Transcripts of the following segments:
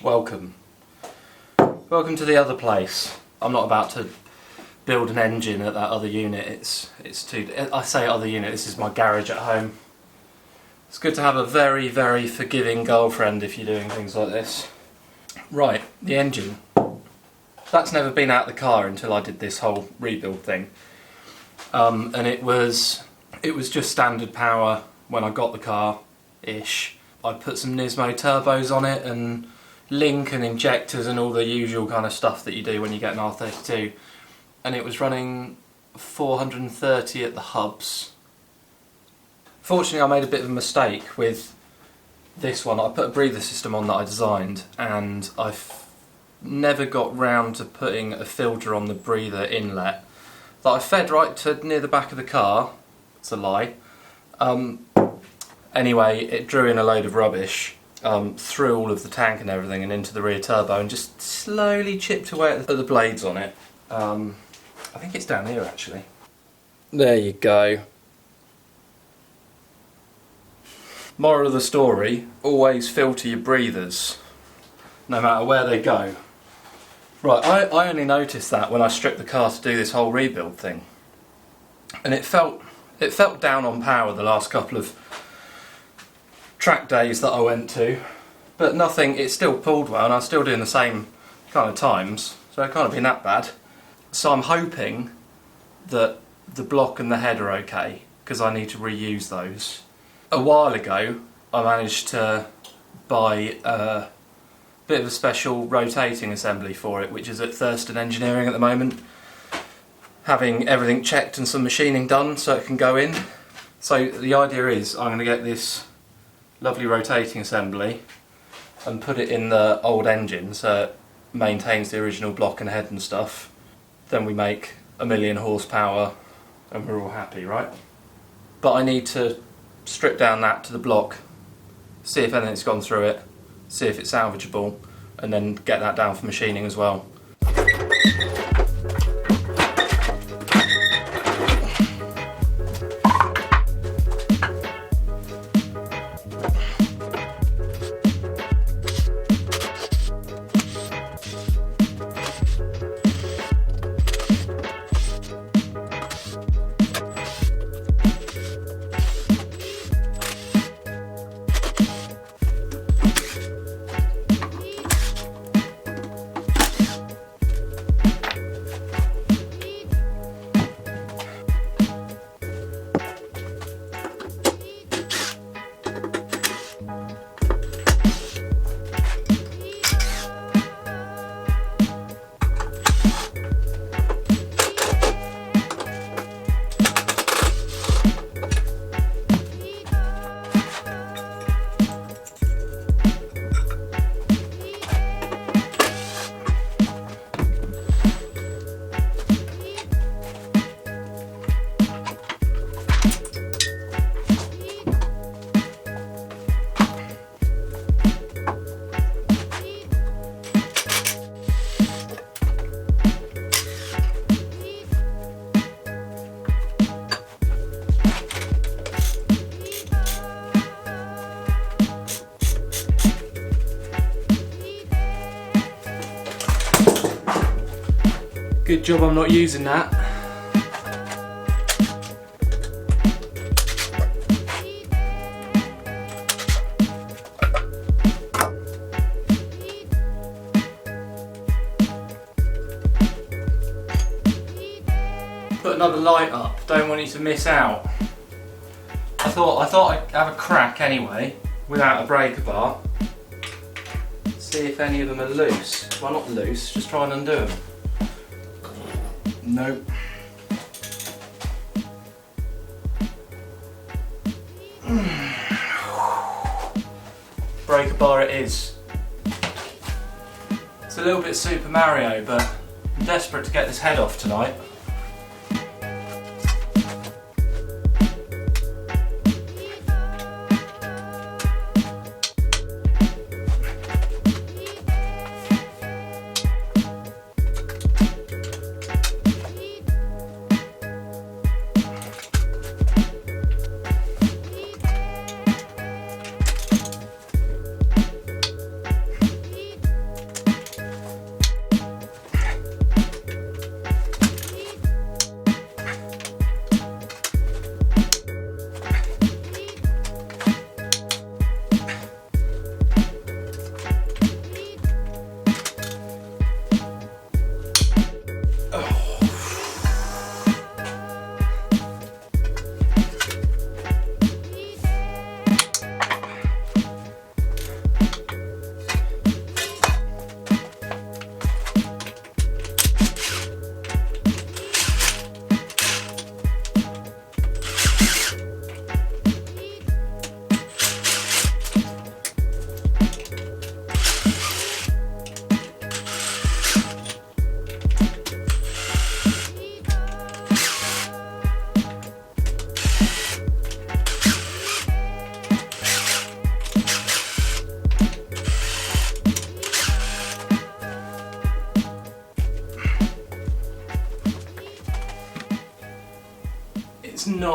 Welcome. Welcome to the other place. I'm not about to build an engine at that other unit. It's too... I say other unit, this is my garage at home. It's good to have a very, very forgiving girlfriend if you're doing things like this. Right, the engine. That's never been out of the car until I did this whole rebuild thing. And it was just standard power when I got the car-ish. I put some Nismo turbos on it and link and injectors and all the usual kind of stuff that you do when you get an R32. And it was running 430 at the hubs. Fortunately, I made a bit of a mistake with this one. I put a breather system on that I designed, and I've never got round to putting a filter on the breather inlet that I fed right to near the back of the car. It's a lie. Anyway, it drew in a load of rubbish through all of the tank and everything and into the rear turbo and just slowly chipped away at the blades on it. I think it's down here actually. There you go. Moral of the story, always filter your breathers, no matter where they go. Right, I only noticed that when I stripped the car to do this whole rebuild thing. And it felt down on power the last couple of track days that I went to. But nothing, it still pulled well and I was still doing the same kind of times, so it can't have been that bad. So I'm hoping that the block and the head are okay, because I need to reuse those. A while ago I managed to buy a bit of a special rotating assembly for it, which is at Thurston Engineering at the moment, having everything checked and some machining done so it can go in. So the idea is I'm going to get this lovely rotating assembly and put it in the old engine so it maintains the original block and head and stuff. Then we make 1,000,000 horsepower and we're all happy, right? But I need to strip down that to the block, see if anything's gone through it, see if it's salvageable, and then get that down for machining as well. Good job I'm not using that. Put another light up, don't want you to miss out. I thought I'd have a crack anyway, without a breaker bar. See if any of them are loose. Well, not loose, just try and undo them. Nope. Breaker bar it is. It's a little bit Super Mario, but I'm desperate to get this head off tonight.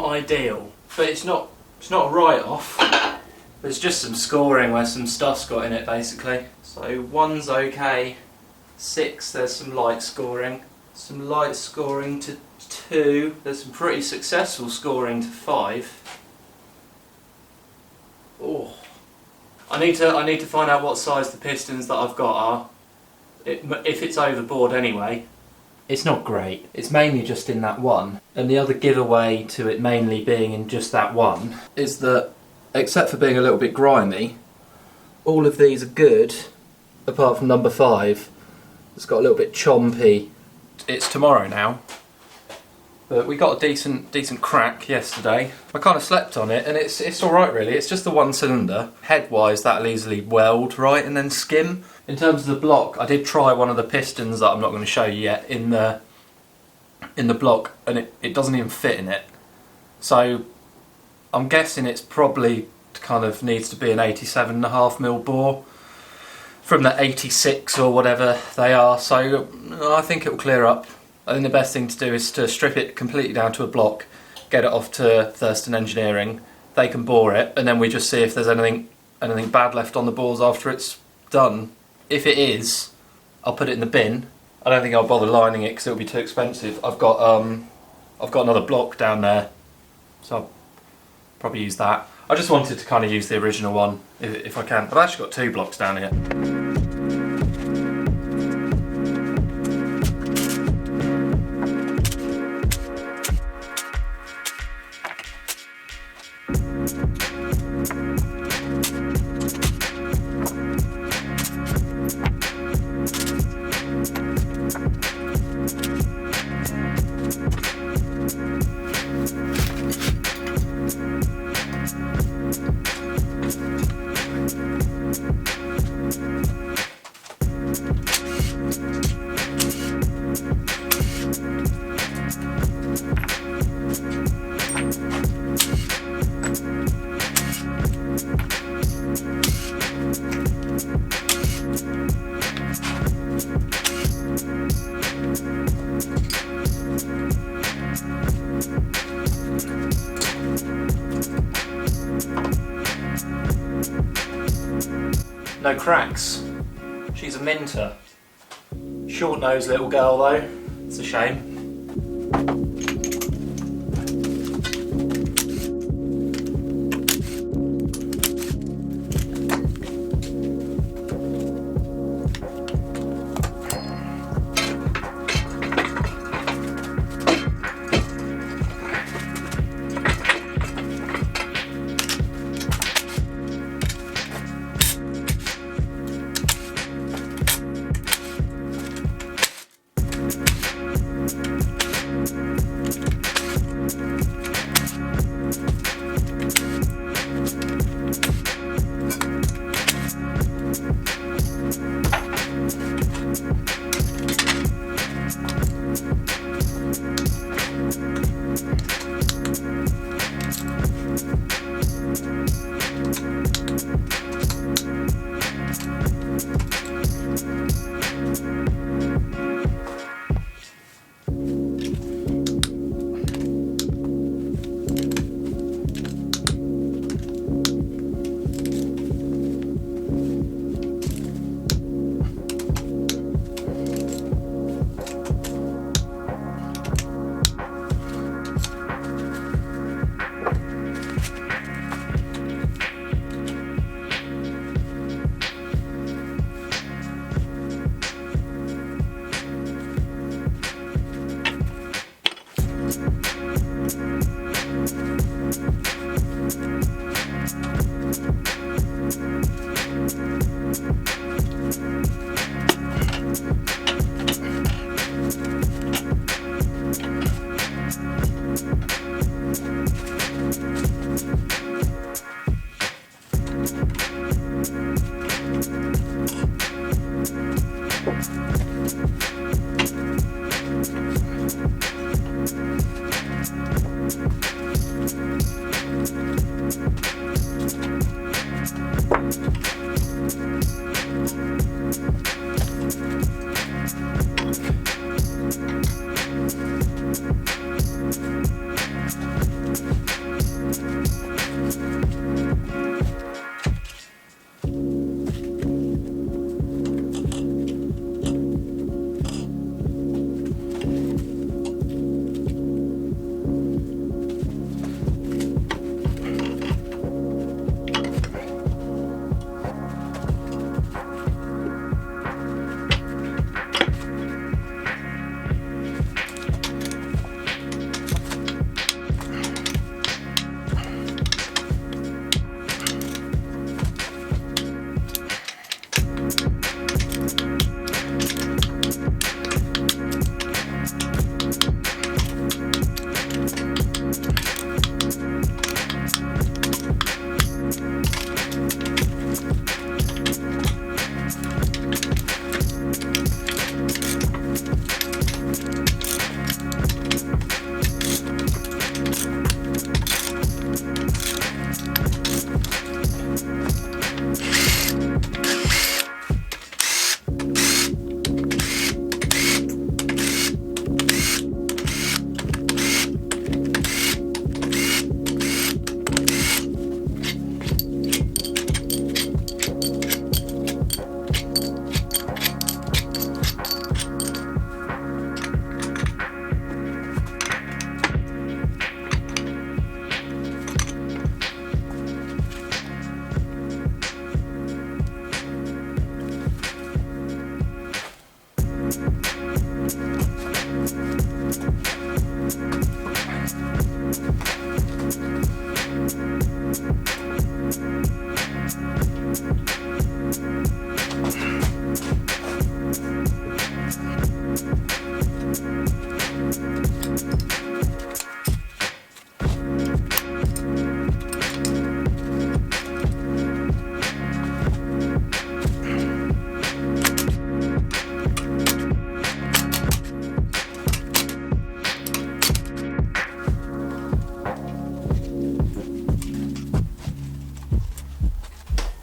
ideal, but it's not a write-off. There's just some scoring where some stuff's got in it basically. So 1's okay, 6 there's some light scoring to 2, there's some pretty successful scoring to 5. Oh, I need to find out what size the pistons that I've got are. If it's overboard anyway. It's not great. It's mainly just in that one. And the other giveaway to it mainly being in just that one is that, except for being a little bit grimy, all of these are good, apart from number 5. It's got a little bit chompy. It's tomorrow now, but we got a decent crack yesterday. I kind of slept on it, and it's all right really. It's just the one cylinder. Head-wise, that'll easily weld right and then skim. In terms of the block, I did try one of the pistons that I'm not going to show you yet in the block, and it doesn't even fit in it. So I'm guessing it's probably kind of needs to be an 87.5mm bore from the 86 or whatever they are. So I think it will clear up. I think the best thing to do is to strip it completely down to a block, get it off to Thurston Engineering. They can bore it, and then we just see if there's anything bad left on the bores after it's done. If it is, I'll put it in the bin. I don't think I'll bother lining it because it'll be too expensive. I've got another block down there, so I'll probably use that. I just wanted to kind of use the original one if I can. I've actually got 2 blocks down here. No cracks. She's a minter. Short-nosed little girl though. It's a shame.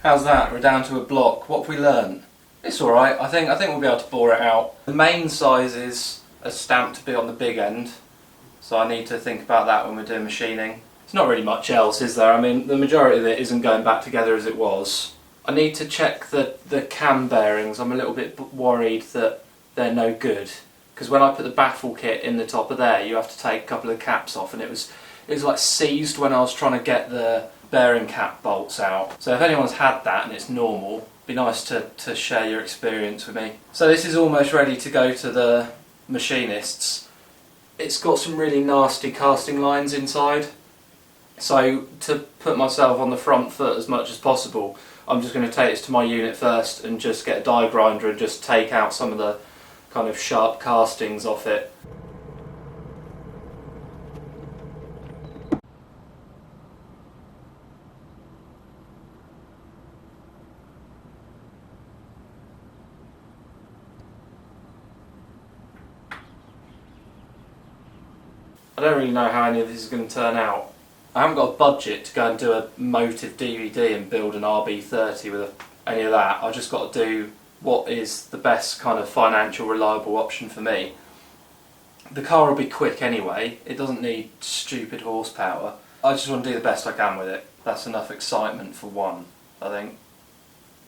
How's that? We're down to a block. What have we learned? It's alright. I think we'll be able to bore it out. The main sizes are stamped to be on the big end, so I need to think about that when we're doing machining. It's not really much else, is there? I mean, the majority of it isn't going back together as it was. I need to check the cam bearings. I'm a little bit worried that they're no good, because when I put the baffle kit in the top of there, you have to take a couple of caps off, and it was like seized when I was trying to get the bearing cap bolts out. So if anyone's had that and it's normal, it'd be nice to share your experience with me. So this is almost ready to go to the machinists. It's got some really nasty casting lines inside, so to put myself on the front foot as much as possible, I'm just going to take this to my unit first and just get a die grinder and just take out some of the kind of sharp castings off it. I don't really know how any of this is going to turn out. I haven't got a budget to go and do a motive DVD and build an RB30 with any of that. I've just got to do what is the best kind of financial reliable option for me. The car will be quick anyway, it doesn't need stupid horsepower. I just want to do the best I can with it. That's enough excitement for one, I think.